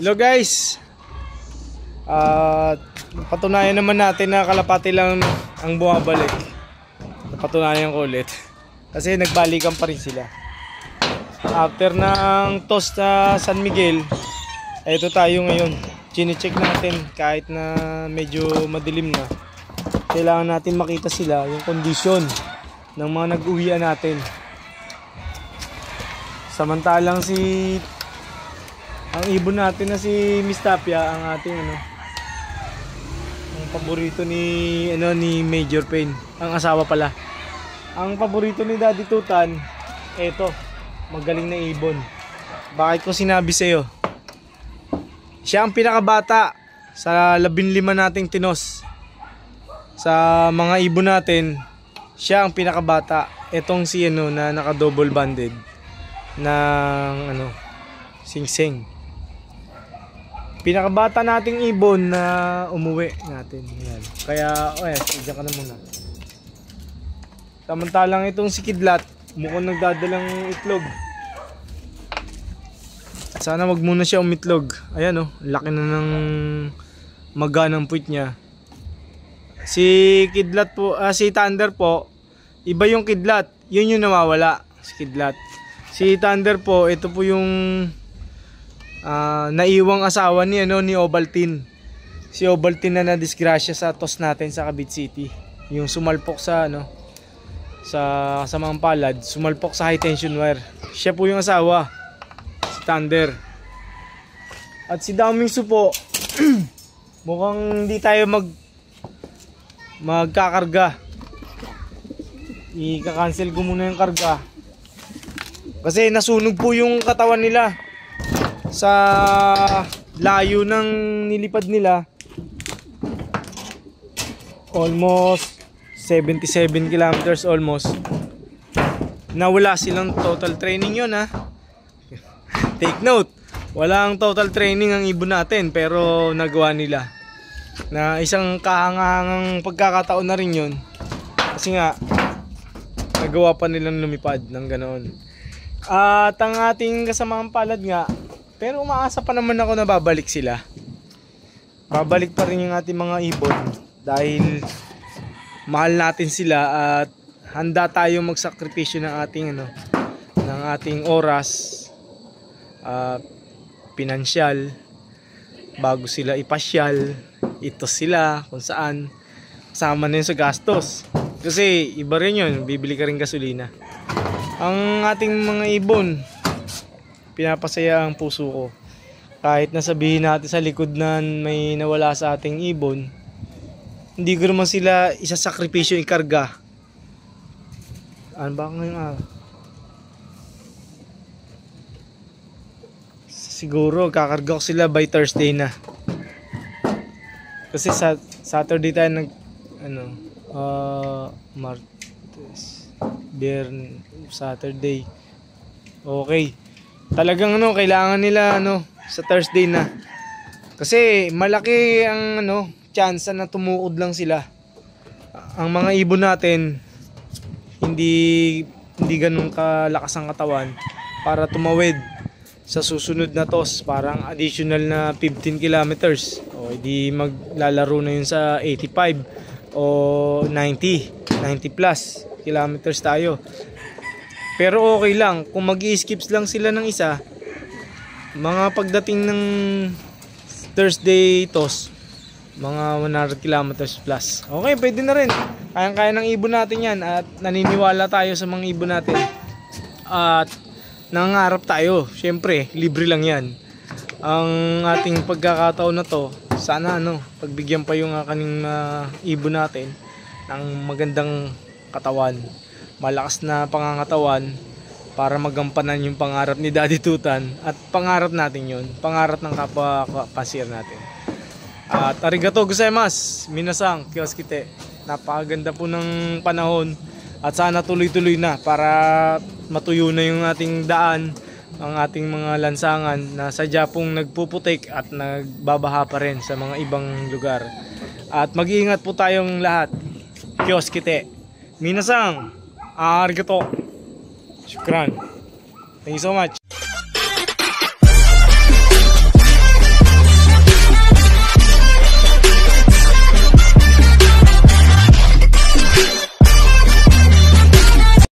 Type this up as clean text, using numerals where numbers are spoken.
Hello guys. Patunayan naman natin na kalapati lang ang bumabalik. Patunayan ko ulit. Kasi nagbalikan pa rin sila. After ng toss na San Miguel, ito tayo ngayon. Chine-check natin kahit na medyo madilim na. Kailangan natin makita sila, yung kondisyon ng mga nag-uwian natin. Samantalang ang ibon natin na si Miss Tapia, ang ating ang paborito ni Major Payne, ang asawa pala. Ang paborito ni Daddy Tutan, eto, magaling na ibon. Bakit ko sinabi sa'yo? Siya ang pinakabata sa 15 nating tinos. Sa mga ibon natin, siya ang pinakabata. Etong si na naka-double banded ng singsing. Pinakabata nating ibon na umuwi natin. Yan. Kaya, diyan ka na muna. Samantalang itong si Kidlat, mukhang nagdadalang itlog. Sana wag muna siya umitlog. Ayan laki na ng maga ng puwit niya. Si Kidlat po, si Thunder po, iba yung Kidlat. Yun yung nawawala, si Kidlat. Si Thunder po, ito po yung naiwang asawa ni Ovaltine. Si Ovaltine na nadisgrasya sa toss natin sa Cavite City. Yung sumalpok sa sa mga palad, sumalpok sa high tension wire. Siya po yung asawa, si Thunder. At si Damisu po, mukhang hindi tayo magkakarga. I-cancel ko muna yung karga. Kasi nasunog po yung katawan nila sa layo ng nilipad nila. Almost 77 kilometers almost. Nawala silang total training yun Take note, walang total training ang ibon natin pero nagawa nila. Na isang kahangahangang pagkakataon na rin yun. Kasi nga nagawa pa nilang lumipad ng ganoon. At ang ating kasamaang palad nga, pero umaasa pa naman ako na babalik sila. Babalik pa rin yung ating mga ibon dahil mahal natin sila at handa tayo magsakripisyo ng ating oras, pinansyal bago sila ipasyal. Ito sila kung saan kasama na yun sa gastos. Kasi iba rin yun, bibili ka rin gasolina. Ang ating mga ibon, pinapasaya ang puso ko. Kahit nasabihin natin sa likod na may nawala sa ating ibon, hindi ko naman sila isasakripisyo ikarga. Ano ba ngayon siguro kakarga ko sila by Thursday na. Kasi sa Saturday tayo Martes, Saturday. Okay. Talagang kailangan nila sa Thursday na. Kasi malaki ang chance na tumuod lang sila. Ang mga ibon natin hindi ganun kalakas ang katawan para tumawid sa susunod na toss, parang additional na 15 kilometers. O hindi maglalaro na yun sa 85 o 90 plus kilometers tayo. Pero okay lang kung mag-i-skips lang sila ng isa, mga pagdating ng Thursday toss, mga 100 kilometers plus. Okay, pwede na rin. Kayang-kaya ng ibon natin yan at naniniwala tayo sa mga ibon natin. At nangangarap tayo. Siyempre, libre lang yan. Ang ating pagkakataon na to, sana pagbigyan pa yung kaning ibon natin ng magandang katawan. Malakas na pangangatawan para magampanan yung pangarap ni Daddy Tutan. At pangarap natin yun. Pangarap ng kapwa-pasir natin. At arigato gozaimasu, minasang kioskite. Napakaganda po ng panahon at sana tuloy-tuloy na para matuyo na yung ating daan, ang ating mga lansangan na sadya pong nagpuputik at nagbabaha pa rin sa mga ibang lugar. At mag-iingat po tayong lahat. Kioskite. Minasang, arigato. Shukran. Thank you so much.